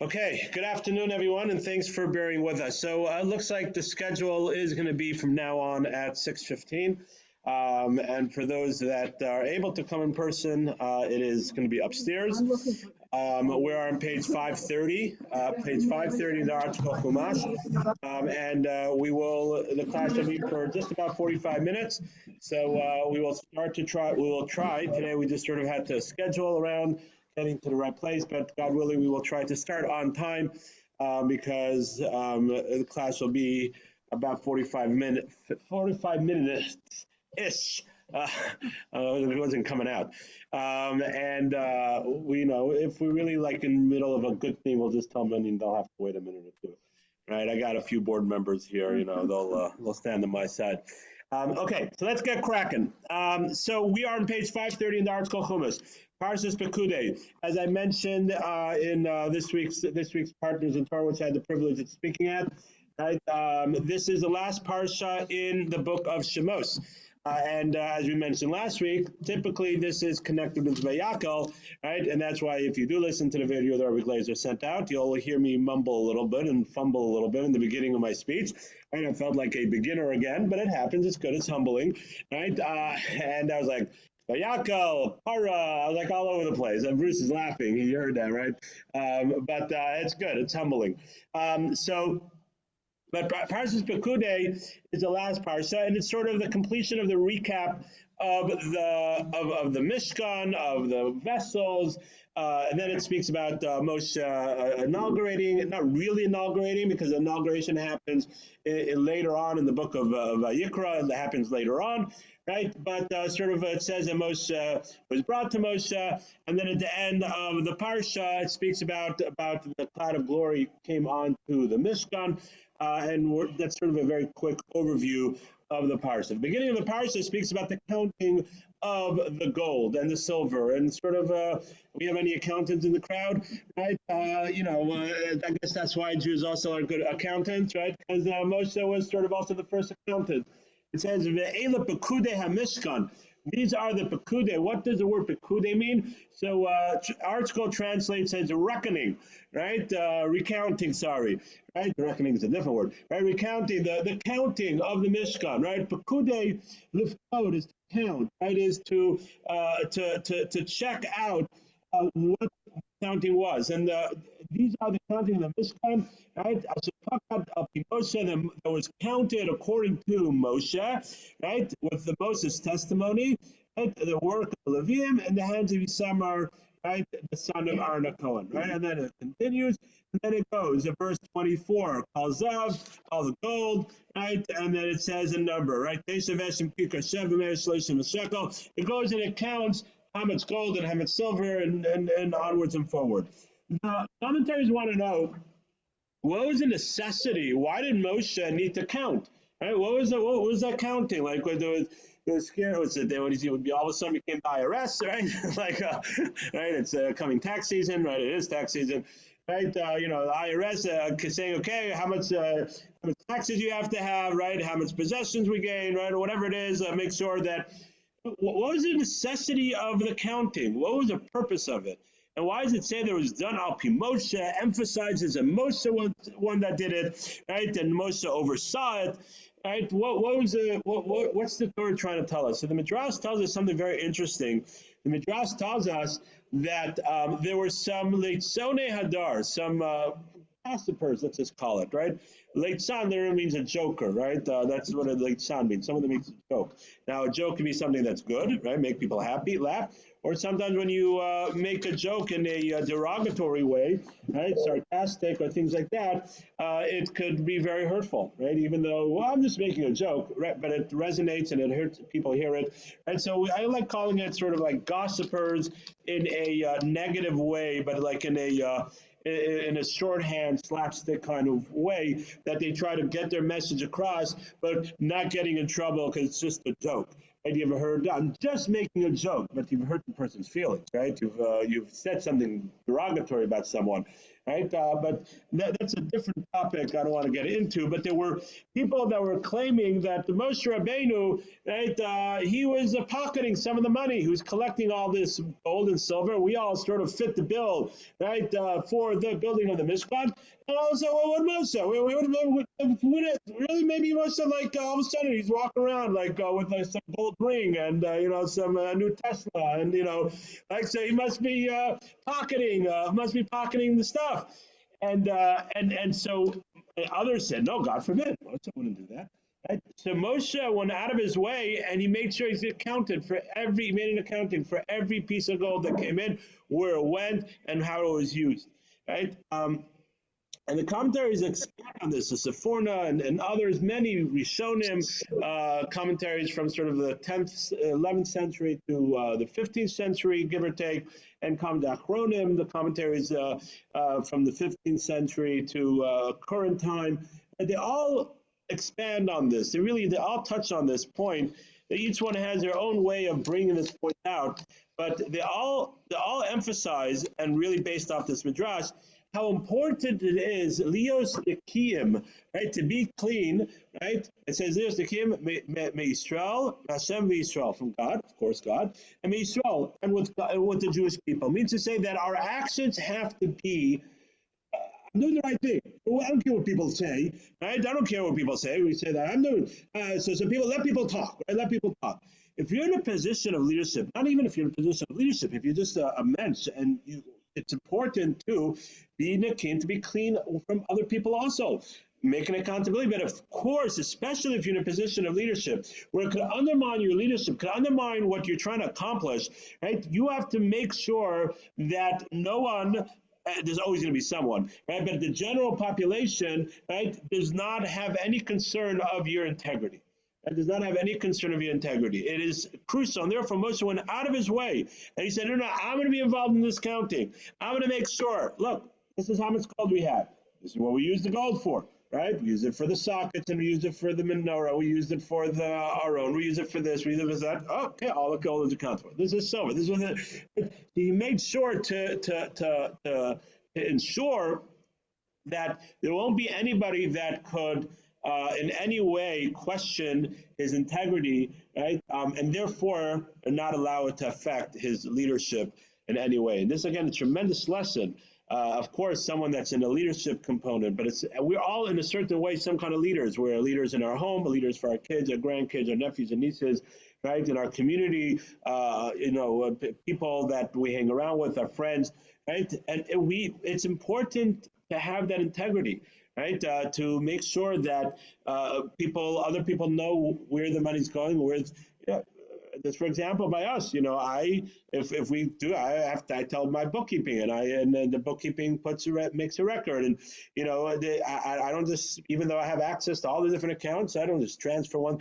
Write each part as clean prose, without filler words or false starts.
Okay, good afternoon, everyone, and thanks for bearing with us. So it looks like the schedule is going to be from now on at 6:15. And for those that are able to come in person, it is going to be upstairs. We're on page 530, in the article Chumash. The class will be for just about 45 minutes. So we will try. Today we just sort of had to schedule around getting to the right place, but God willing, we will try to start on time because the class will be about 45 minutes ish. It wasn't coming out. We know if we really like in the middle of a good thing, we'll just tell them and they'll have to wait a minute or two. Right? I got a few board members here, they'll stand on my side. Okay, so let's get cracking. So we are on page 530 in the article Chumash. Parshah Pekudei. As I mentioned in this week's Partners in Torah, which I had the privilege of speaking at, right? This is the last parsha in the book of Shemos. As we mentioned last week, typically this is connected with Vayakel, right? And that's why if you do listen to the video that our reglays are sent out, you'll hear me mumble a little bit and fumble a little bit in the beginning of my speech. Right? I felt like a beginner again, but it happens. It's good. It's humbling, right? And I was like, Vayakel, Para, I was like all over the place. And Bruce is laughing. He heard that, right? But it's good. It's humbling. But Parshas Pekudei is the last parsha, and it's sort of the completion of the recap of the Mishkan, of the vessels, and then it speaks about Moshe inaugurating, not really inaugurating, because the inauguration happens later on in the book of Vayikra, and that happens later on, right? But it says that Moshe was brought to Moshe, and then at the end of the parsha, it speaks about the cloud of glory came onto the Mishkan. That's sort of a very quick overview of the parsha. The beginning of the parsha speaks about the counting of the gold and the silver, and we have any accountants in the crowd, right? I guess that's why Jews also are good accountants, right? Because Moshe was sort of also the first accountant. It says, "Ve'ela Pekudei HaMishkan." These are the Pekudei. What does the word Pekudei mean? So article translates as reckoning, right? Recounting, sorry. Right? Reckoning is a different word. Right? Recounting, the counting of the Mishkan, right? Pekudei, liftot is to count, right? Is to check out what counting was. And these are the counting of the Mishkan, right? That was counted according to Moshe, right? With the Moses testimony, right? The work of Levim in the hands of Isamar, right? The son of Aaron Cohen, right? And then it continues, and then it goes in verse 24, Kal Zav, all the gold, right? And then it says a number, right? It goes and it counts how much gold and how much silver and onwards and forward. The commentaries want to know, what was the necessity? Why did Moshe need to count? Right? What was that counting? Like when there was scared, was it would be all of a sudden became the IRS, right? Right? It's coming tax season, right? It is tax season, right? The IRS saying, okay, how much taxes you have to have, right? How much possessions we gain, right? Or whatever it is, make sure that. What was the necessity of the counting? What was the purpose of it? And why does it say there was done al pi Moshe? Emphasizes that Moshe was one that did it, right? And Moshe oversaw it, right? What's the Torah trying to tell us? So the Midrash tells us something very interesting. The Midrash tells us that there were some leitzonei hadar, some gossipers, let's just call it, right? Leitzan there means a joker, right? That's what a leitzan means. Some of them means a joke. Now, a joke can be something that's good, right? Make people happy, laugh. Or sometimes when you make a joke in a derogatory way, right, sarcastic or things like that, it could be very hurtful, right? Even though, well, I'm just making a joke, right? But it resonates and it hurts, people hear it. And so I like calling it sort of like gossipers in a negative way, but like in a shorthand, slapstick kind of way that they try to get their message across, but not getting in trouble because it's just a joke. Right? You ever heard? I'm just making a joke, but you've hurt the person's feelings, right? You've said something derogatory about someone, right? But that's a different topic I don't want to get into. But there were people that were claiming that the Moshe Rabbeinu, right? He was pocketing some of the money. He was collecting all this gold and silver. We all sort of fit the bill, right, for the building of the Mishkan. And also, what Moshe? Really, maybe Moshe, like all of a sudden he's walking around like with some gold ring and some new Tesla, and like so he must be pocketing the stuff, and so others said, no, God forbid, Moshe wouldn't do that. Right? So Moshe went out of his way and he made sure he made an accounting for every piece of gold that came in, where it went, and how it was used. Right? And the commentaries expand on this, the Sephorna and others, many Rishonim commentaries from sort of the 10th, 11th century to the 15th century, give or take, and Achronim, the commentaries from the 15th century to current time. And they all expand on this. They all touch on this point. Each one has their own way of bringing this point out, but they all emphasize, and really based off this midrash, how important it is, lios nekiyim, right, to be clean, right? It says lios nekiyim me'Yisrael, Hashem v'Yisrael, from God, of course God, and me'Yisrael, and with the Jewish people. It means to say that our actions have to be I'm doing the right thing. Well, I don't care what people say, right? I don't care what people say. We say that I'm doing. So people let people talk, right? Let people talk. If you're in a position of leadership, not even if you're in a position of leadership, if you're just a mensch, and it's important to be nekin, to be clean from other people also. Make an accountability, but of course, especially if you're in a position of leadership where it could undermine your leadership, could undermine what you're trying to accomplish, right? You have to make sure that no one, there's always going to be someone, right? But the general population, right, does not have any concern of your integrity. It does not have any concern of your integrity. It is crucial. And therefore, Moshe went out of his way. And he said, no, I'm going to be involved in this counting. I'm going to make sure, look, this is how much gold we have. This is what we use the gold for, right? We use it for the sockets, and we use it for the menorah. We use it for our own. We use it for this. We use it for that. Oh, okay, all the gold is accounted for. This is silver. This is what he made sure to ensure that there won't be anybody that could in any way question his integrity, right? And therefore not allow it to affect his leadership in any way. And this, again, a tremendous lesson. Of course, someone that's in a leadership component, but we're all in a certain way some kind of leaders. We're leaders in our home, leaders for our kids, our grandkids, our nephews and nieces, right? In our community, people that we hang around with, our friends, right? And it's important to have that integrity, right? To make sure that other people know where the money's going, just for example, by us, if we do, I tell my bookkeeping, and the bookkeeping makes a record, and I don't just, even though I have access to all the different accounts, I don't just transfer one.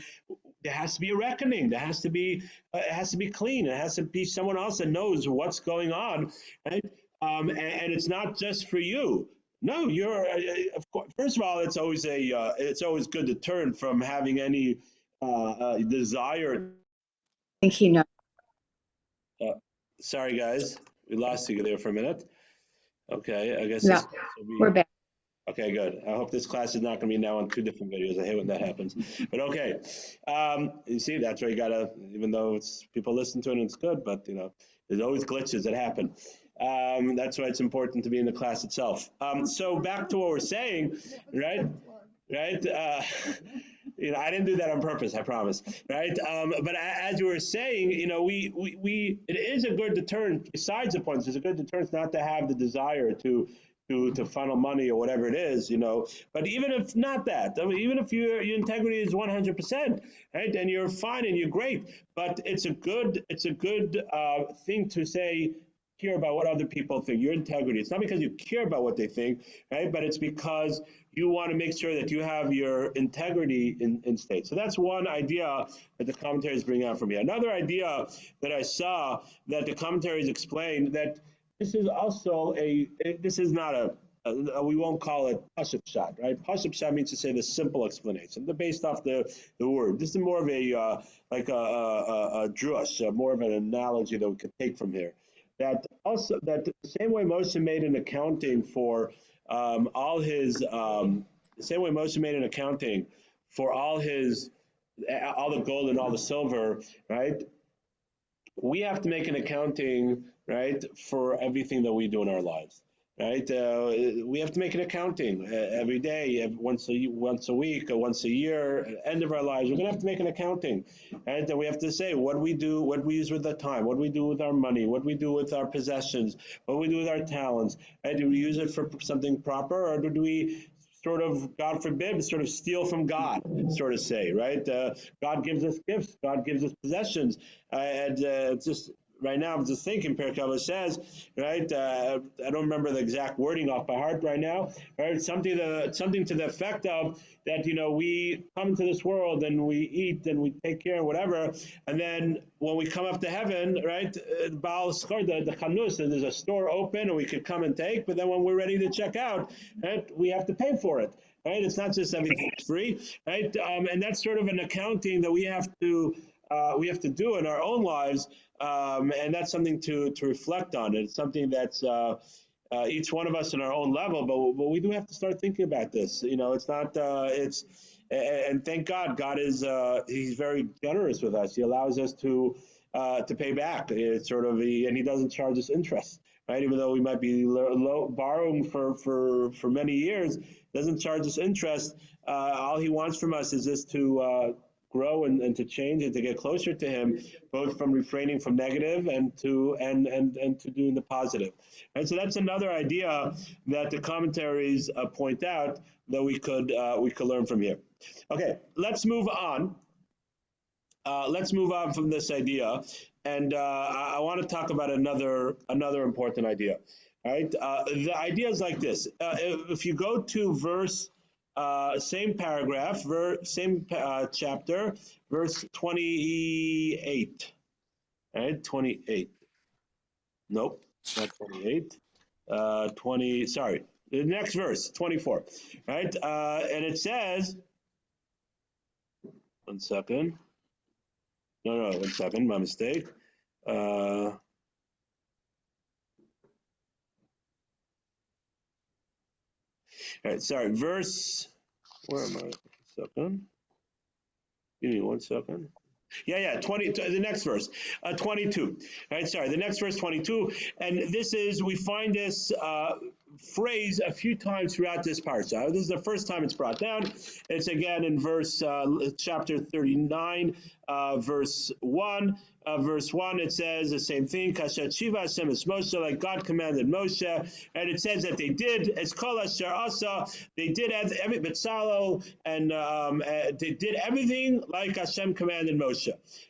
There has to be a reckoning. There has to be it has to be clean. It has to be someone else that knows what's going on, right? And it's not just for you. No, you're of course. First of all, it's always good to turn from having any desire. I think he knows. Sorry, guys, we lost you there for a minute. Okay, I guess No, we're back. Okay, good. I hope this class is not going to be now on two different videos. I hate when that happens. But okay, you see, that's where you gotta. Even though people listen to it and it's good, but there's always glitches that happen. That's why it's important to be in the class itself. So back to what we're saying, right? I didn't do that on purpose, I promise, right? But as you were saying, it is a good deterrent. Besides the points, it's a good deterrent not to have the desire to funnel money or whatever it is, But even if not that, even if your integrity is 100%, right, and you're fine and you're great, but it's a good thing to say. Care about what other people think, your integrity. It's not because you care about what they think, right? But it's because you want to make sure that you have your integrity in state. So that's one idea that the commentaries bring out for me. Another idea that I saw that the commentaries explain, that this is also this is not a we won't call it Pashup Pshat, right? Pashup Pshat means to say the simple explanation. They're based off the word. This is more of a like a drush, more of an analogy that we could take from here. That also that the same way Moshe made an accounting for all his the same way Moshe made an accounting for all the gold and all the silver, right? We have to make an accounting, right, for everything that we do in our lives, right? We have to make an accounting every day, once a week, or once a year, at the end of our lives. We're going to have to make an accounting, right? And we have to say what we do, what we use with the time, what we do with our money, what we do with our possessions, what we do with our talents. Right? Do we use it for something proper, or do we sort of, God forbid, sort of steal from God, sort of say, right? God gives us gifts, God gives us possessions, and just right now I'm just thinking, Perikava says, right? I don't remember the exact wording off by heart right now, right? Something to the effect of that, we come into this world and we eat and we take care of whatever, and then when we come up to heaven, right, Baal Schar, the Chanus, there's a store open and we could come and take, but then when we're ready to check out, right, we have to pay for it. Right? It's not just everything's free, right? And that's sort of an accounting that we have to do in our own lives, and that's something to reflect on. It's something that's each one of us in our own level, but we do have to start thinking about this. It's not and thank God, God is He's very generous with us. He allows us to pay back. It's sort of and He doesn't charge us interest. Right, even though we might be borrowing for many years, doesn't charge us interest. All He wants from us is just to grow and to change and to get closer to Him, both from refraining from negative and to doing the positive. And so that's another idea that the commentaries point out that we could learn from here. Okay, let's move on. Let's move on from this idea, and I want to talk about another important idea. All right, the idea is like this: if you go to verse, same paragraph, same chapter, verse 28. All right, 28. Nope, not 28. 20. Sorry, the next verse, 24. Right, and it says, one second. No, 1 second, my mistake. All right, sorry, verse, where am I? 1 second. Give me 1 second. Yeah, 20, the next verse, 22. All right, sorry, the next verse, 22. And we find this phrase a few times throughout this parsha. This is the first time it's brought down. It's again in chapter 39, verse 1. Verse 1, it says the same thing, Kashat Shiva Hashem es Moshe, like God commanded Moshe, and it says that they did, it's called Asher Asa, they did every Betzalel, and they did everything like Hashem commanded Moshe,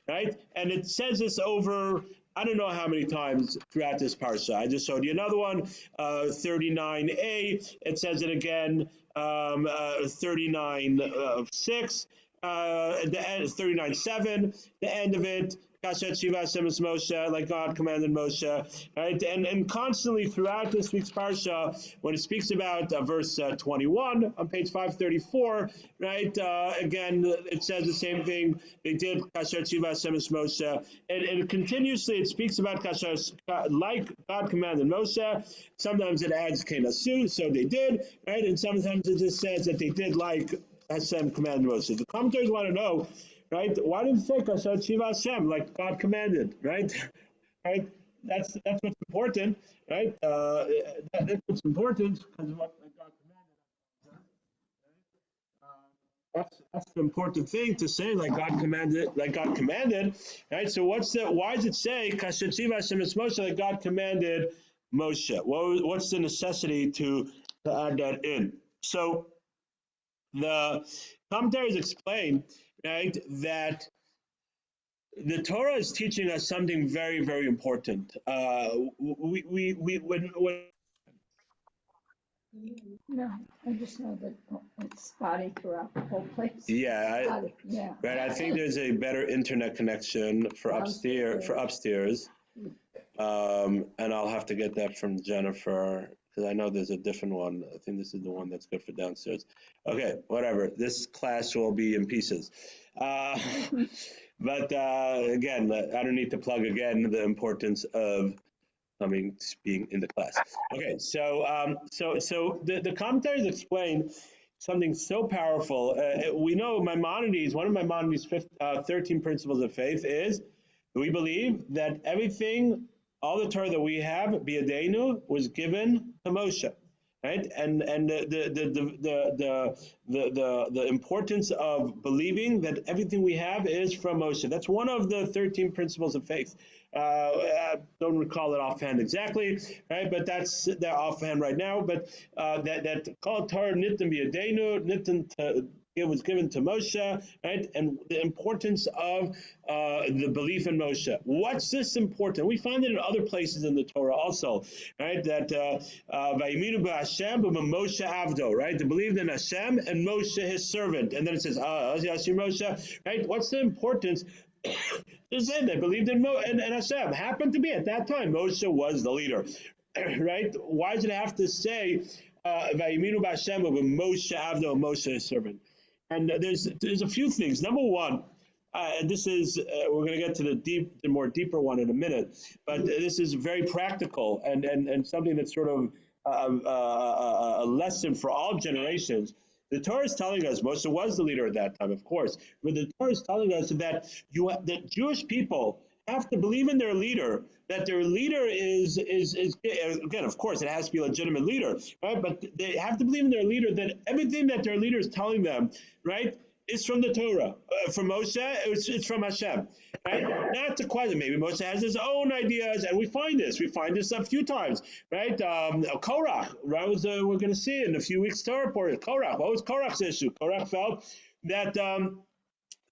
right? And it says this over, I don't know how many times throughout this parsha. I just showed you another one, 39a, it says it again, 39:6, the end, 39:7, the end of it, Kashat Shiva Hashem es Moshe, like God commanded Moshe, right? And constantly throughout this week's parsha, when it speaks about verse 21 on page 534, right? Again, it says the same thing. They did Kashat Shiva Hashem es Moshe, and continuously it speaks about Kashat like God commanded Moshe. Sometimes it adds Kenasu, so they did, right? And sometimes it just says that they did like Hashem commanded Moshe. The commentators want to know, right? Why didn't it say Kashat Shiva Hashem like God commanded, right? Right? That's what's important, right? That's what's important because of what God commanded. That's the important thing to say, like God commanded, right? So why does it say Kashat Shiva Hashem es Moshe like God commanded Moshe? What's the necessity to add that in? So the commentaries explain, right, that the Torah is teaching us something very, very important. When No, I just know that it's spotty throughout the whole place. Yeah, Yeah. right. I think there's a better internet connection for upstairs, and I'll have to get that from Jennifer because I know there's a different one. I think this is the one that's good for downstairs. Okay, whatever. This class will be in pieces. But again, I don't need to plug again the importance of being in the class. Okay, so the commentaries explain something so powerful. We know Maimonides, one of Maimonides' 13 principles of faith is we believe that everything, all the Torah that we have, Biyadenu, was given to Moshe. Right, and the importance of believing that everything we have is from Moshe. That's one of the 13 principles of faith. I don't recall it offhand exactly, right? But that's that offhand right now. But that called Torah Nitin B'Yadenu, Nitin it was given to Moshe, right? And the importance of the belief in Moshe. What's this important? We find it in other places in the Torah also, right? That Vayiminu b'Hashem b'Moshe Avdo, right? To believe in Hashem and Moshe his servant. And then it says, Yashir Moshe, right? What's the importance? They said they believed in Hashem. Happened to be at that time, Moshe was the leader, right? Why does it have to say Vayiminu b'Hashem b'Moshe Avdo, Moshe his servant? And there's a few things. Number one, and this is we're going to get to the more deeper one in a minute, but this is very practical and something that's sort of a lesson for all generations. The Torah is telling us Moshe was the leader at that time, of course, but the Torah is telling us that that Jewish people have to believe in their leader, that their leader is again, of course, it has to be a legitimate leader, right? But they have to believe in their leader, that everything that their leader is telling them, right, is from the Torah. From Moshe, it's from Hashem, right? Not to question, maybe Moshe has his own ideas, and we find this a few times, right? Korach, right? We're going to see in a few weeks' Torah report. Korach, what was Korach's issue? Korach felt that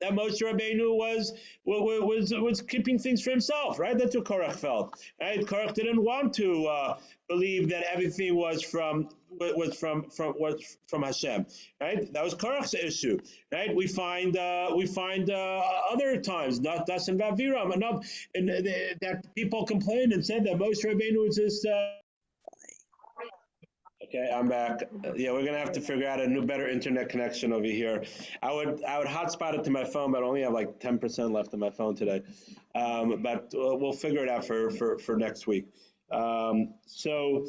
that Moshe Rabbeinu was keeping things for himself, right? That's what Korach felt, right? Korach didn't want to believe that everything was from Hashem, right? That was Korach's issue, right? We find other times, not Das and Vaviram, enough, and that people complained and said that Moshe Rabbeinu was just. Okay, I'm back. Yeah, we're gonna have to figure out a new, better internet connection over here. I would hotspot it to my phone, but I only have like 10% left on my phone today. But we'll figure it out for next week. So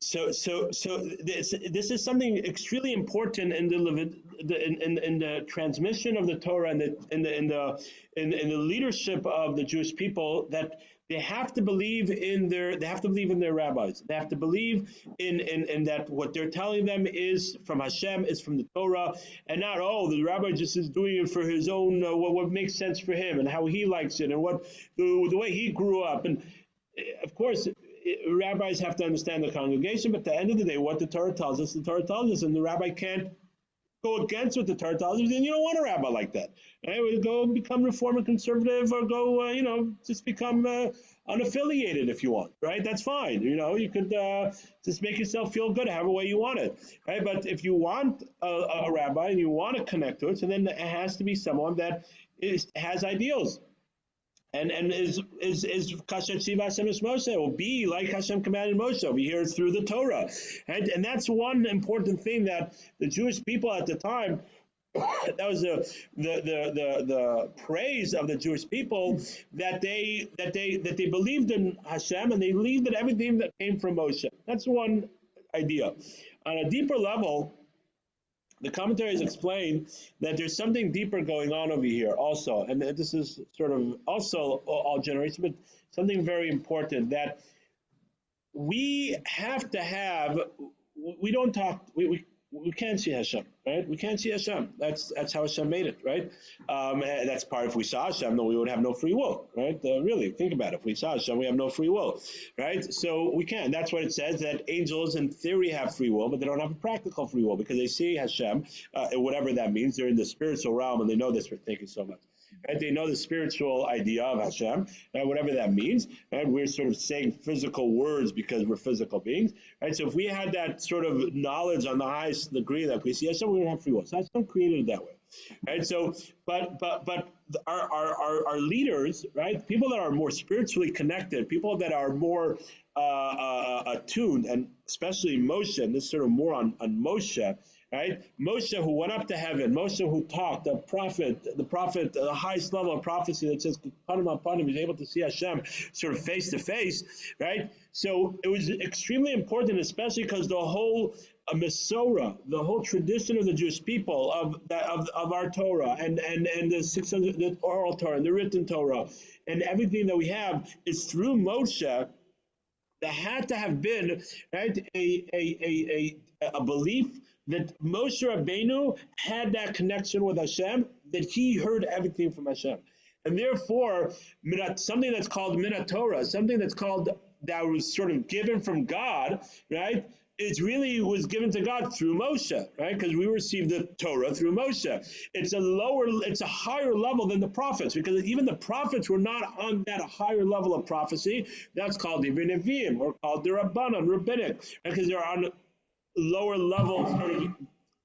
this is something extremely important in the transmission of the Torah and in the leadership of the Jewish people, that they have to believe in their rabbis. They have to believe in that what they're telling them is from Hashem, is from the Torah, and not the rabbi just is doing it for his own what makes sense for him and how he likes it and what the way he grew up. And of course, rabbis have to understand the congregation, but at the end of the day, what the Torah tells us, and the rabbi can't go against what the Torah tells us, then you don't want a rabbi like that. Right? We go become Reform and conservative, or go, just become unaffiliated if you want. Right? That's fine. You could just make yourself feel good, however way you want it. Right? But if you want a rabbi and you want to connect to it, so then it has to be someone that has ideals. And is Kasher Tziva Hashem es Moshe, will be like Hashem commanded Moshe over here through the Torah, and that's one important thing that the Jewish people at the time, that was the praise of the Jewish people, that they believed in Hashem and they believed in everything that came from Moshe. That's one idea. On a deeper level, the commentaries explain that there's something deeper going on over here also, and this is sort of also all generations, but something very important, that we have to have, we can't see Hashem, right? We can't see Hashem. That's how Hashem made it, right? And that's part, if we saw Hashem, then we would have no free will, right? Really, think about it. If we saw Hashem, we have no free will, right? So we can't. That's what it says, that angels in theory have free will, but they don't have a practical free will because they see Hashem, whatever that means. They're in the spiritual realm and they know this. Thank you so much. Right? They know the spiritual idea of Hashem, right? Whatever that means. Right? We're sort of saying physical words because we're physical beings. Right? So if we had that sort of knowledge on the highest degree that we see Hashem, we don't have free will. So Hashem created it that way. Right? So, but our leaders, right? People that are more spiritually connected, people that are more attuned, and especially Moshe, and this sort of more on Moshe, right? Moshe, who went up to heaven, Moshe, who talked, the prophet, the highest level of prophecy that says, upon him, he's able to see Hashem sort of face to face, right? So it was extremely important, especially because the whole Masorah, the whole tradition of the Jewish people of our Torah and the 600, the oral Torah and the written Torah and everything that we have is through Moshe. There had to have been, right, a belief that Moshe Rabbeinu had that connection with Hashem, that he heard everything from Hashem. And therefore, something that's called Minat Torah, something that's called, that was sort of given from God, right, it really was given to God through Moshe, right? Because we received the Torah through Moshe. It's a higher level than the prophets, because even the prophets were not on that higher level of prophecy. That's called even Nevi'im, or called the Rabbanon, rabbinic, because they're on lower levels sort of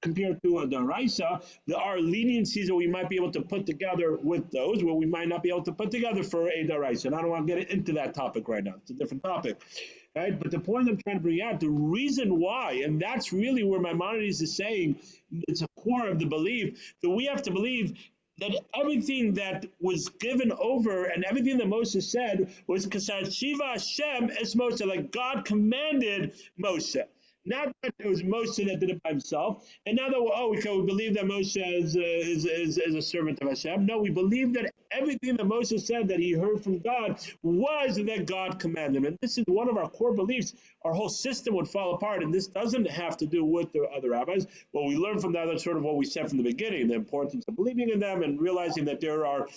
compared to the Raisa. There are leniencies that we might be able to put together with those, where we might not be able to put together for a Daraisa. And I don't want to get into that topic right now. It's a different topic. Right? But the point I'm trying to bring out, the reason why, and that's really where Maimonides is saying, it's a core of the belief, that we have to believe that everything that was given over and everything that Moses said was Kasar Shiva Hashem es Moshe, like God commanded Moshe. Not that it was Moshe that did it by himself, and now that we believe that Moshe is a servant of Hashem. No, we believe that everything that Moshe said that he heard from God was that God commanded him. And this is one of our core beliefs. Our whole system would fall apart, and this doesn't have to do with the other rabbis. What we learn from that is sort of what we said from the beginning, the importance of believing in them and realizing that there are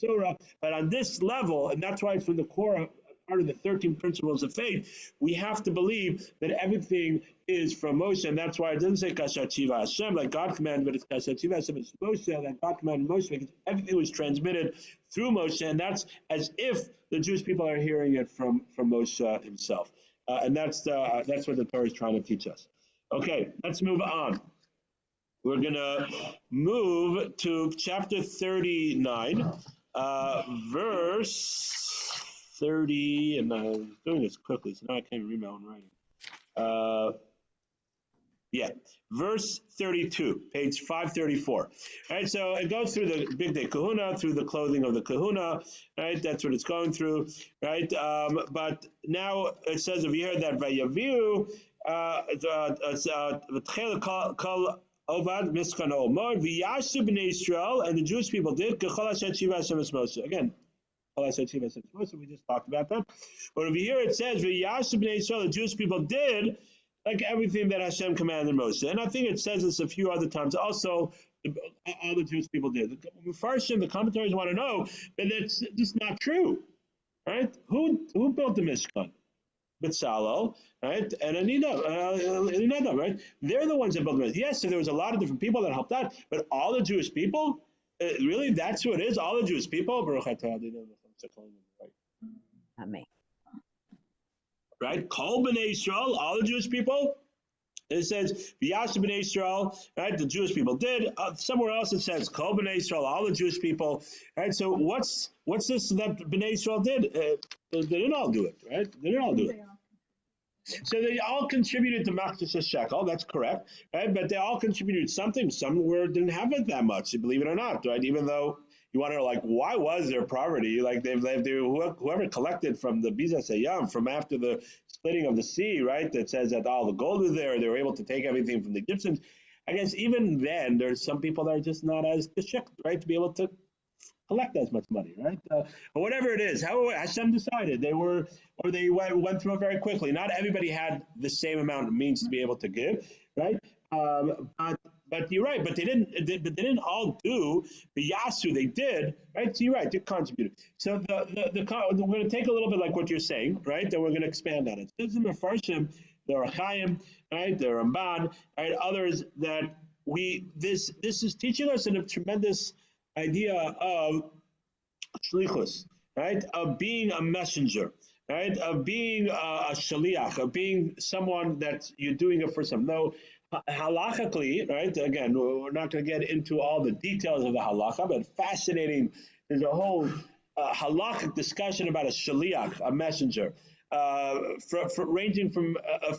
Torah. But on this level, and that's why from the core part of the 13 principles of faith, we have to believe that everything is from Moshe, and that's why it doesn't say Kashat Shiva Hashem, like God commanded, but it's Kashat Shiva Hashem, it's Moshe, like God commanded Moshe, because everything was transmitted through Moshe, and that's as if the Jewish people are hearing it from Moshe himself. And that's what the Torah is trying to teach us. Okay, let's move on. We're going to move to chapter 39, verse 30, and I'm doing this quickly, so now I can't even read my own writing. Verse 32, page 534. All right, so it goes through the Big Day Kahuna, through the clothing of the Kahuna, right? That's what it's going through, right? But now it says over here that Vayaviu, Ovad Miskan Omar, V'yashu b'nei Israel, and the Jewish people did, K'chol Hashem Shiva Hashem es Moshe. Again, we just talked about that. But over here it says, V'yashu b'nei Israel, the Jewish people did like everything that Hashem commanded Moshe. And I think it says this a few other times. Also, all the Jewish people did. The commentaries want to know that it's just not true, right? Who built the Mishkan? Betzalel, right? And Anina, right? They're the ones that built the Mishkan. Yes, so there was a lot of different people that helped out, but all the Jewish people, really, that's who it is? All the Jewish people? Not me. Right? Kol b'nei Israel, all the Jewish people. It says, V'yashu b'nei Israel, right? The Jewish people did. Somewhere else it says, Kol b'nei Israel, all the Jewish people. Right? So what's this that b'nei Israel did? They didn't all do it, right? They didn't all do it. So they all contributed to Machzis Shekel, that's correct, right? But they all contributed something. Some didn't have it that much, believe it or not, right? Even though you want to know, like, why was there poverty? Like, whoever collected from the Bizas Hayam, from after the splitting of the sea, right? That says that all the gold was there. They were able to take everything from the Egyptians. I guess even then, there's some people that are just not as geschikt, right, to be able to collect as much money, right? Or whatever it is, how Hashem decided they went through it very quickly. Not everybody had the same amount of means to be able to give, right? But you're right. But they didn't all do the Yasu. They did, right? So you're right. They contributed. So we're going to take a little bit like what you're saying, right? Then we're going to expand on it. This is the Mefarshim, the Rachaim, right? The Ramban, right? Others that this is teaching us in a tremendous idea of shlichus, right? Of being a messenger, right? Of being a shaliach, of being someone that you're doing it for some. No, halachically, right? Again, we're not going to get into all the details of the halacha, but fascinating. There's a whole halachic discussion about a shaliach, a messenger. ranging from a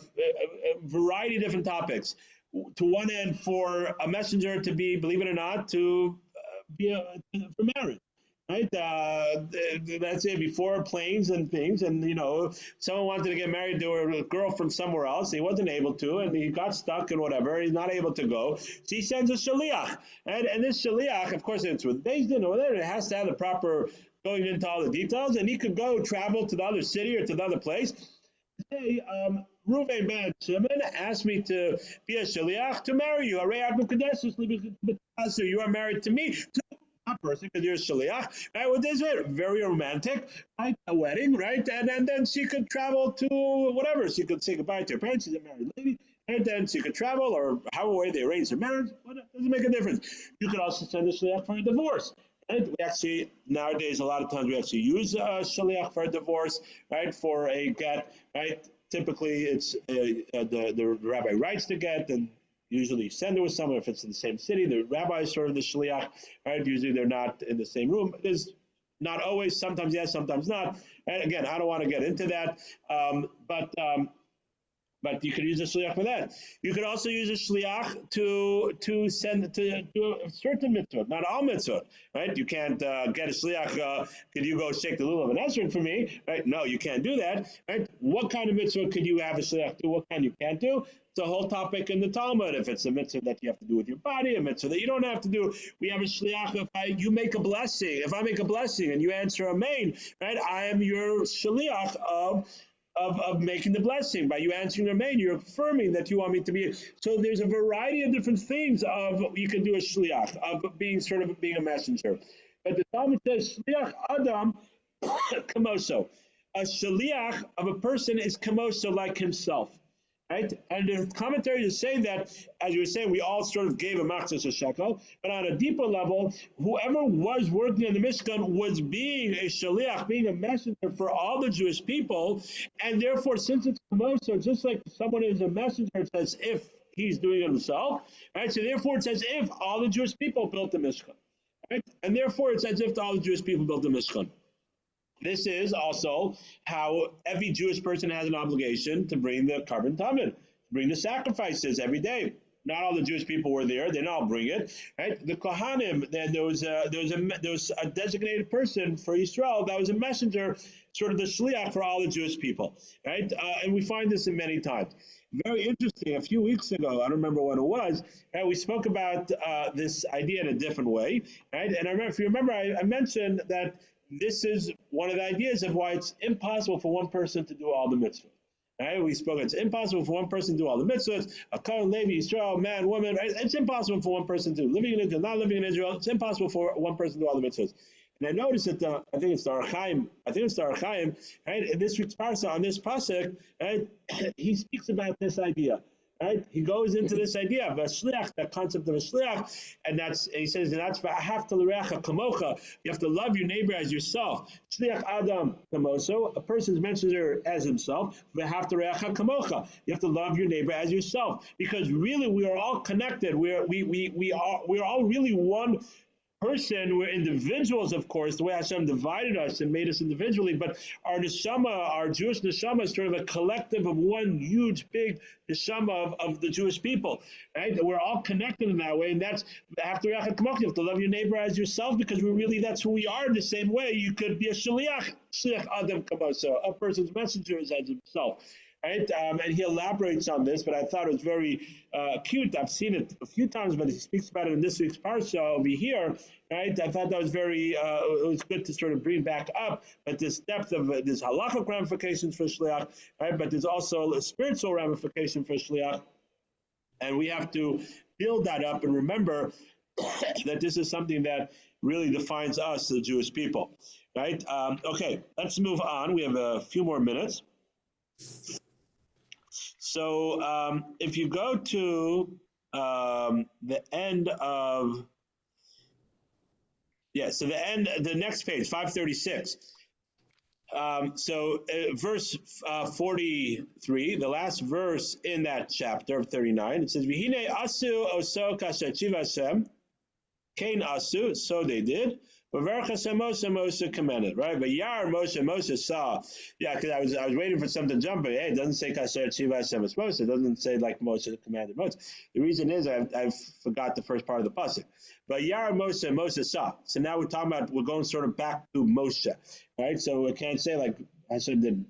variety of different topics. To one end, for a messenger to be, believe it or not, to for marriage. Right, let's say before planes and things, and someone wanted to get married to a girl from somewhere else. He wasn't able to, and he got stuck and whatever. He's not able to go, so he sends a shaliach, and this shaliach, of course, it's with Beis Din or whatever. It has to have the proper going into all the details, and he could go travel to the other city or to the other place. Hey, Reuven ben Shimon asked me to be a shaliach to marry you. So you are married to me. Person, because you're a shaliach, right? Well, this is very romantic, right? A wedding, right? And then she could travel to whatever. She could say goodbye to her parents. She's a married lady, and then she could travel, or however way they arrange their marriage. It doesn't make a difference. You could also send a shaliach for a divorce. Right? We actually nowadays a lot of times we actually use a shaliach for a divorce, right? For a get, right? Typically, it's the rabbi writes the get, and usually you send it with someone. If it's in the same city, the rabbi is sort of the shaliach, right? Usually they're not in the same room. There's not always, sometimes yes, sometimes not. And again, I don't want to get into that, but you could use a shliach for that. You could also use a shliach to send to do a certain mitzvah, not all mitzvah, right? You can't get a shliach. Could you go shake the lulav and esrog for me? Right? No, you can't do that. Right? What kind of mitzvah could you have a shliach do? What kind you can't do? It's a whole topic in the Talmud. If it's a mitzvah that you have to do with your body, a mitzvah that you don't have to do, we have a shliach. If you make a blessing, if I make a blessing and you answer amen, right? I am your shliach of making the blessing. By you answering amen, you're affirming that you want me to be. So there's a variety of different things of you can do a shliach, of being a messenger. But the Talmud says shliach adam kamoso. A shliach of a person is kamoso, like himself. Right? And the commentaries are saying that, as you were saying, we all sort of gave a machzos a shekel, but on a deeper level, whoever was working in the Mishkan was being a shaliach, being a messenger for all the Jewish people, and therefore, since it's kamoso, just like someone is a messenger, it's as if he's doing it himself, right? So therefore, it's as if all the Jewish people built the Mishkan, right? And therefore, it's as if all the Jewish people built the Mishkan. This is also how every Jewish person has an obligation to bring the korban tamid, to bring the sacrifices every day. Not all the Jewish people were there; they didn't all bring it. Right? The Kohanim, there was a designated person for Yisrael that was a messenger, sort of the shliach for all the Jewish people. Right? And we find this in many times. Very interesting. A few weeks ago, I don't remember when it was, right, we spoke about this idea in a different way. Right? And I remember, if you remember, I mentioned that this is one of the ideas of why it's impossible for one person to do all the mitzvahs. Right? We spoke, it's impossible for one person to do all the mitzvahs. A Kohen, Levi, Israel, man, woman, right? It's impossible for one person to living in Israel, not living in Israel. It's impossible for one person to do all the mitzvahs. And I noticed that I think it's the Archaim, right? In this week's parsha, on this pasuk, right? He speaks about this idea. Right? He goes into this idea of a shliach, that concept of a shliach, and he says, and that's v'ahavta l'reacha kamocha. You have to love your neighbor as yourself. Shliach adam kamoso, a person's messenger as himself. V'ahavta l'reacha kamocha. You have to love your neighbor as yourself, because really we are all connected. We are all really one person. We're individuals, of course, the way Hashem divided us and made us individually, but our neshama, our Jewish neshama, is sort of a collective of one huge, big neshama of the Jewish people, right? We're all connected in that way, and that's after you have to love your neighbor as yourself, because that's who we are in the same way. You could be a shliach adam kamoso, a person's messenger is as himself. Right, and he elaborates on this, but I thought it was very cute. I've seen it a few times, but he speaks about it in this week's parsha over here. Right, I thought that was it was good to sort of bring back up, but this depth of this halachic ramifications for shliach, right? But there's also a spiritual ramification for shliach, and we have to build that up and remember that this is something that really defines us, the Jewish people. Right? Okay, let's move on. We have a few more minutes. So if you go to the end of, the next page, 536. Verse 43, the last verse in that chapter of 39, it says, V'hine asu oso kasher tziva Hashem, kain asu, so they did, But Moshe commanded, right? But Yar Moshe saw, yeah, because I was waiting for something to jump, but hey, it doesn't say Kasher Tziva Hashem es Moshe. It doesn't say like Moshe commanded Moshe. The reason is I forgot the first part of the pasuk. But Yar Moshe saw. So now we're going sort of back to Moshe, right? So we can't say like Hashem did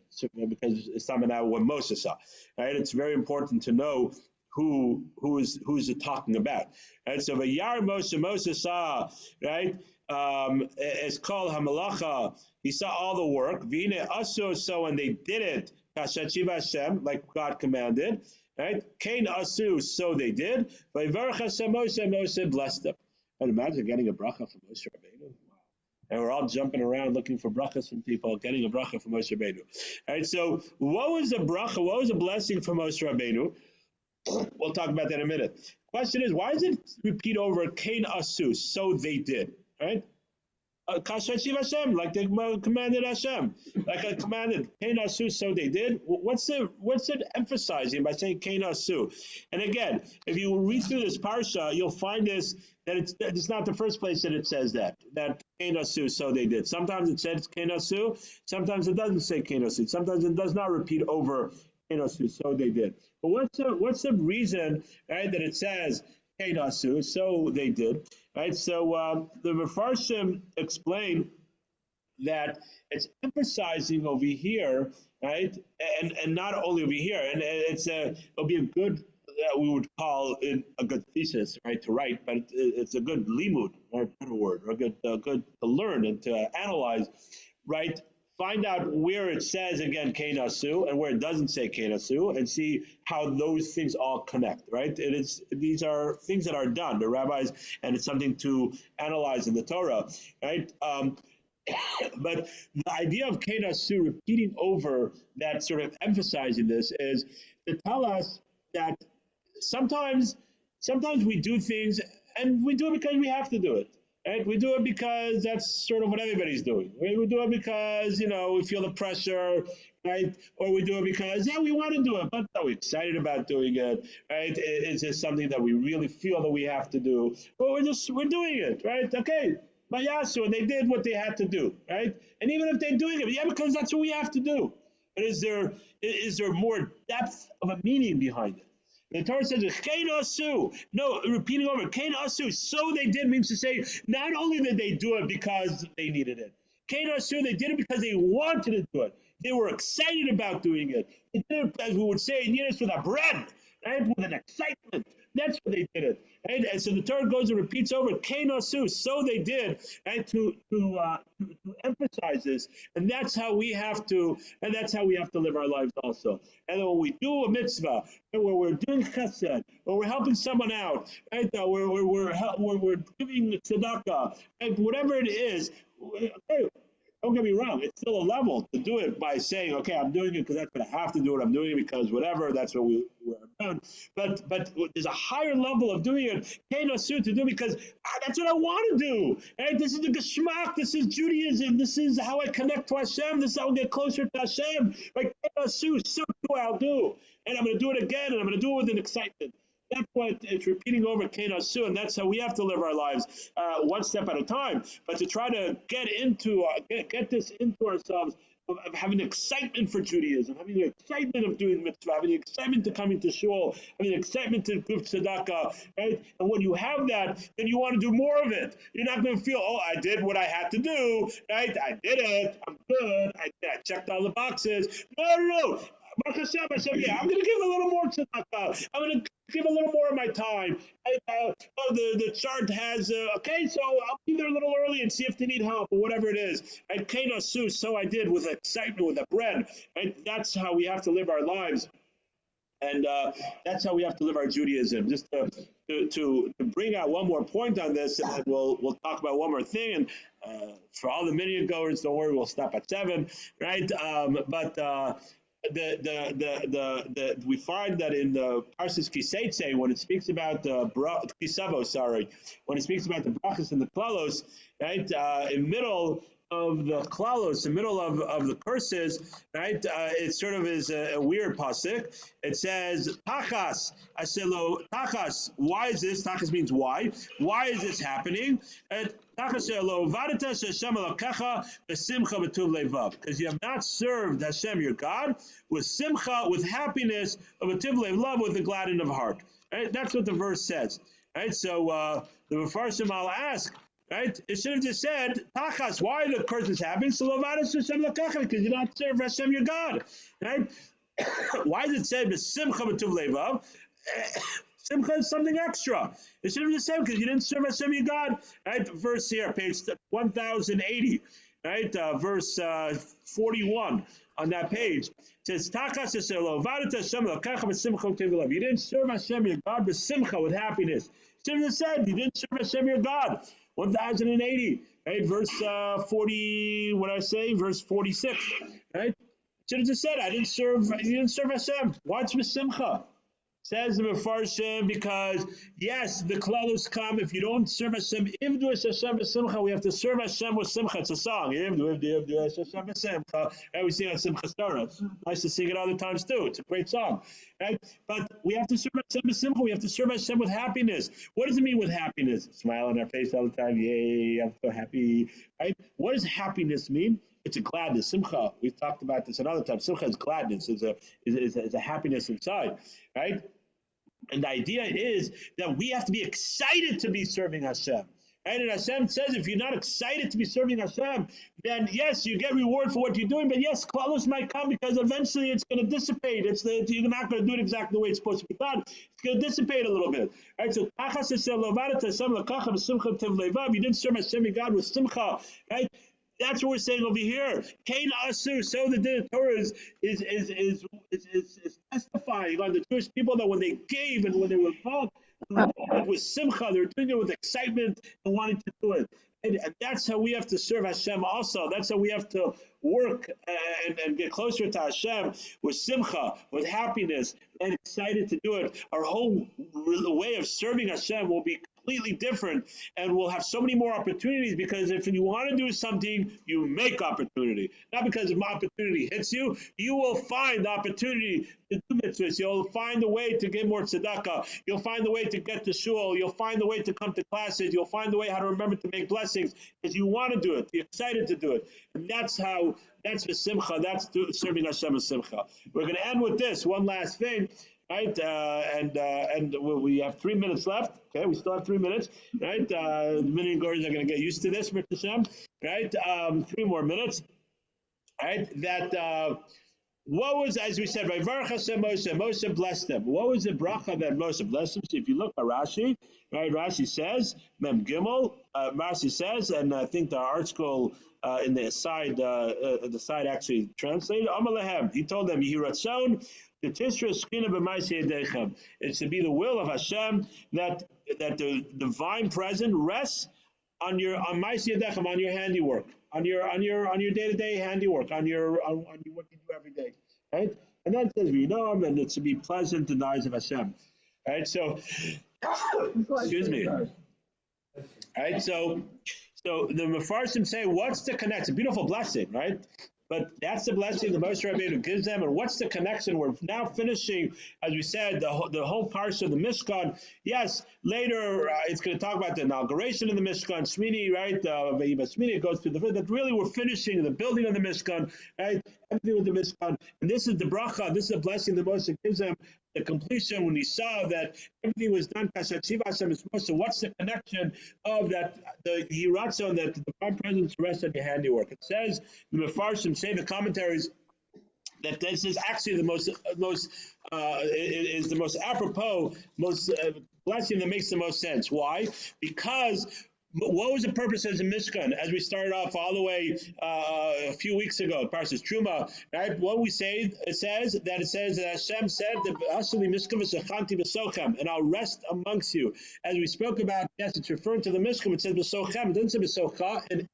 because it's talking about what Moshe saw, right? It's very important to know who's it talking about, right? So Vayar Moshe saw, right? It's called Hamalacha. He saw all the work. Vine Asu, so when they did it, Kashachiva Hashem, like God commanded, right? Kain Asu, so they did. Vayvarach Hashem Moshe blessed them. And imagine getting a bracha from Moshe Rabbeinu. And we're all jumping around looking for brachas from people, getting a bracha from Moshe Rabbeinu. All right, so what was the bracha? What was the blessing from Moshe Rabbeinu? We'll talk about that in a minute. Question is, why does it repeat over Kain Asu? So they did, right? Kashachiv Hashem, like they commanded Hashem, like I commanded Kain Asu, so they did. What's it emphasizing by saying Kain Asu? And again, if you read through this parsha, you'll find this that it's not the first place that it says that Kain Asu, so they did. Sometimes it says Kain Asu, sometimes it doesn't say Kain Asu. Sometimes it does not repeat over Kain Asu, so they did. But what's the reason, right, that it says Kain Asu, so they did, right? So the Mefarshim explain that it's emphasizing over here, right, and not only over here, and it'll be a good, we would call it a good thesis, right, to write, but it's a good limud, or better word, or good to learn and to analyze, right? Find out where it says again Kain Asu and where it doesn't say Kain Asu, and see how those things all connect, right? These are things that are done, the rabbis, and it's something to analyze in the Torah, right? But the idea of Kain Asu repeating over that, sort of emphasizing this, is to tell us that sometimes we do things and we do it because we have to do it. Right? We do it because that's sort of what everybody's doing. We do it because, we feel the pressure, right? Or we do it because, we want to do it, but are we excited about doing it, right? It's just something that we really feel that we have to do. But we're doing it, right? Okay, Mayasu, and they did what they had to do, right? And even if they're doing it, because that's what we have to do. But is there more depth of a meaning behind it? The Torah says, Kain Asu. No, repeating over, Kain Asu. So they did means to say, not only did they do it because they needed it. Kain Asu, they did it because they wanted to do it. They were excited about doing it. They did it, as we would say in Yiddish, with a bread, right? With an excitement. That's what they did it. Right? And so the Torah goes and repeats over, Kain Asu. So they did, right? To emphasize this. And that's how we have to live our lives also. And when we do a mitzvah, and when we're doing chesed, when we're helping someone out, right? We're giving tzedakah, right? Whatever it is, okay, don't get me wrong, it's still a level to do it by saying, okay, I'm doing it because that's what I have to do it. I'm doing it because whatever, that's what we're done. But there's a higher level of doing it, Kain Asu, to do because that's what I want to do. Right? This is the Geschmack, this is Judaism, this is how I connect to Hashem, this is how I get closer to Hashem. Right? Kain Asu, so I'll do. And I'm going to do it again, and I'm going to do it with an excitement. That's what it's repeating over Kain Asu, and that's how we have to live our lives, one step at a time. But to try to get this into ourselves, of having excitement for Judaism, having the excitement of doing mitzvah, having the excitement to coming to shul, having the excitement to give tzedakah, right? And when you have that, then you want to do more of it. You're not going to feel, I did what I had to do, right? I did it. I'm good. I checked all the boxes. No. I'm going to give a little more tzedakah. I'm going to give a little more of my time. The chart has, okay, so I'll be there a little early and see if they need help or whatever it is. And Kain Asu, so I did with excitement, with a bread. And that's how we have to live our lives. And that's how we have to live our Judaism. Just to bring out one more point on this, and then we'll talk about one more thing. And for all the million goers, don't worry, we'll stop at 7, right? We find that in the Parshas Kiseitze, when it speaks about Kisavo, when it speaks about the brachas and the klalos, right? In middle, of the klalos, the middle of the curses, right? It sort of is a weird pasuk. It says, Tachas, aselo, Tachas, why is this? Tachas means why. Why is this happening? And because you have not served Hashem your God with simcha, with happiness, of a tivlev love, with a gladness of heart. Right? That's what the verse says. Right? So the Mefarshim, I'll ask, right? It should have just said, Tachas, why the curse is happening? So because you don't serve Hashem your God. Right? Why is it said Simcha b'tuv levav? Simcha is something extra. It should have just said because you didn't serve Hashem your God. Right? Verse here, page 1080. Right? Verse 41 on that page. It says, Takas Hashem you didn't serve Hashem your God with simcha, with happiness. Should have just said you didn't serve Hashem your God. 1080. Right? Verse 40, what did I say? Verse 46. Right? Should have just said, you didn't serve Hashem. What's with simcha? Says the Mefarshim, because yes, the klalos come if you don't serve Hashem. Ivdu es Hashem v'simcha. We have to serve Hashem with simcha. It's a song. Ivdu es Hashem v'simcha. And we sing on Simchas Torah. It's nice to sing it other times too. It's a great song, right? But we have to serve Hashem with simcha. We have to serve Hashem with happiness. What does it mean with happiness? Smile on our face all the time. Yay! I'm so happy. Right? What does happiness mean? It's a gladness, simcha. We've talked about this another time. Simcha is gladness, is a happiness inside, right? And the idea is that we have to be excited to be serving Hashem. Right? And Hashem says, if you're not excited to be serving Hashem, then yes, you get reward for what you're doing, but yes, klalos might come because eventually it's going to dissipate. You're not going to do it exactly the way it's supposed to be done. It's going to dissipate a little bit. Right? So, you didn't serve Hashem your God with simcha. Right? That's what we're saying over here. Kain Asur, so the Torah is testifying on the Jewish people that when they gave and when they were involved with simcha, they were doing it with excitement and wanting to do it. And that's how we have to serve Hashem also. That's how we have to work and get closer to Hashem with simcha, with happiness, and excited to do it. Our whole way of serving Hashem will be completely different, and we'll have so many more opportunities, because if you want to do something, you make opportunity. Not because if opportunity hits you, you will find the opportunity to do mitzvahs. You'll find a way to get more tzedakah. You'll find a way to get to shul. You'll find a way to come to classes. You'll find a way how to remember to make blessings, because you want to do it. You're excited to do it. And that's the simcha. That's serving Hashem with simcha. We're going to end with this one last thing. Right, and we have 3 minutes left. Okay, we still have 3 minutes. Right, the Minyan Gordons are going to get used to this, Mr. Hashem. Right, 3 more minutes. Right, that what was, as we said, Moshe blessed them. What was the bracha that Moshe blessed them? So if you look at Rashi, right, Rashi says Mem Gimel. Rashi says, and I think the art school in the side actually translated. Amalehem. He told them, Yiratzon. It's to be the will of Hashem that the divine presence rests on Ma'aseh Yadechem, on your handiwork, on your day-to-day handiwork, on what you do every day, right? And that says we know him, and it's to be pleasant in the eyes of Hashem, right? So, excuse me, right? So the Mefarshim say, what's the connection? It's a beautiful blessing, right? But that's the blessing the Moshe Rabbeinu gives them. And what's the connection? We're now finishing, as we said, the whole parsha of the Mishkan. Yes, later it's going to talk about the inauguration of the Mishkan, Shmini, right? Shmini goes through that really we're finishing the building of the Mishkan, right? Everything with the Mishkan. And this is the bracha, this is the blessing the Moshe gives them, the completion when he saw that everything was done. So what's the connection of that, the Yiratzon, that the divine presence rests on your handiwork? It says, the Mefarshim say, the commentaries, that this is actually the most apropos, most blessing that makes the most sense. Why? Because what was the purpose of the Mishkan? As we started off all the way a few weeks ago, Parshas Truma, right? What we say, it says that Hashem said that and I'll rest amongst you. As we spoke about, yes, it's referring to the Mishkan. It says B'sochem. It doesn't say B'socha and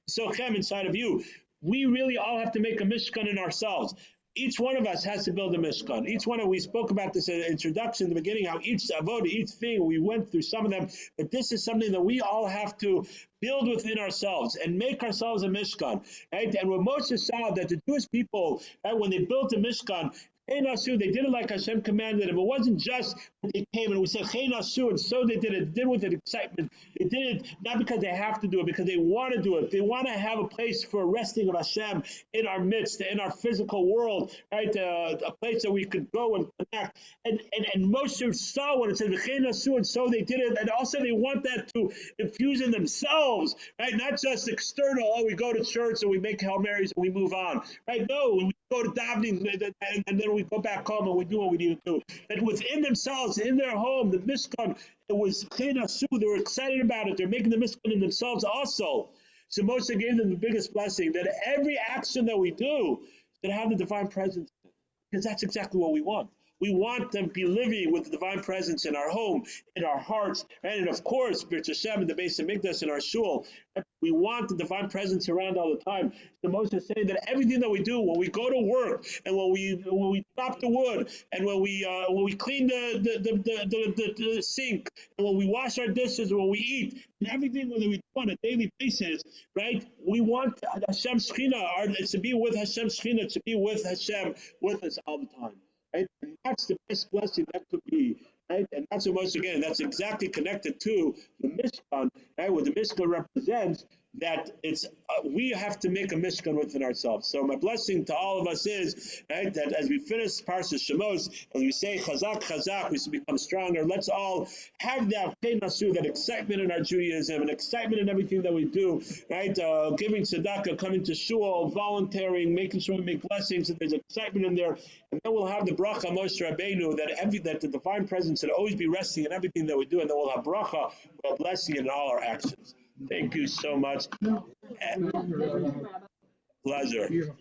B'sochem inside of you. We really all have to make a Mishkan in ourselves. each one of us has to build a Mishkan. Each one of we spoke about this in the introduction, in the beginning, how each avoda, each thing, we went through some of them, but this is something that we all have to build within ourselves and make ourselves a Mishkan. Right? And what Moshe saw that the Jewish people, right, when they built a Mishkan, they did it like Hashem commanded them. It wasn't just that they came and we said Hey Nasu, and so they did it. They did it with an excitement. They did it not because they have to do it, because they want to do it. They want to have a place for resting of Hashem in our midst, in our physical world, right? A place that we could go and connect. And Moshe saw when it said Hey Nasu, and so they did it. And also they want that to infuse in themselves, right? Not just external. Oh, we go to church and we make Hail Marys and we move on, right? No, we go to davening and then we go back home and we do what we need to do. And within themselves, in their home, the Mishkan, it was Chenasu. They were excited about it. They're making the Mishkan in themselves also. So Moshe gave them the biggest blessing that every action that we do should have the divine presence, because that's exactly what we want. We want them to be living with the divine presence in our home, in our hearts, and of course, B'Rich Hashem, in the base of Mikdash, in our shul. We want the divine presence around all the time. The Moshe is saying that everything that we do, when we go to work, and when we chop the wood, and when we clean the sink, and when we wash our dishes, and when we eat, and everything that we do on a daily basis, right? We want Hashem's Shekhinah, to be with Hashem's Shekhinah, to be with Hashem, with us all the time. Right? And that's the best blessing that could be, right? And that's what again, that's exactly connected to the Mishkan, right? What the Mishkan represents, that it's we have to make a Mishkan within ourselves. So my blessing to all of us is, right, that as we finish Parshas Shemos, as we say Chazak, Chazak, we should become stronger. Let's all have that that excitement in our Judaism, and excitement in everything that we do, right? Giving tzedakah, coming to shul, volunteering, making sure we make blessings, that there's excitement in there, and then we'll have the bracha Moshe Rabbeinu, that the divine presence should always be resting in everything that we do, and then we'll have bracha, we'll blessing in all our actions. Thank you so much. Pleasure.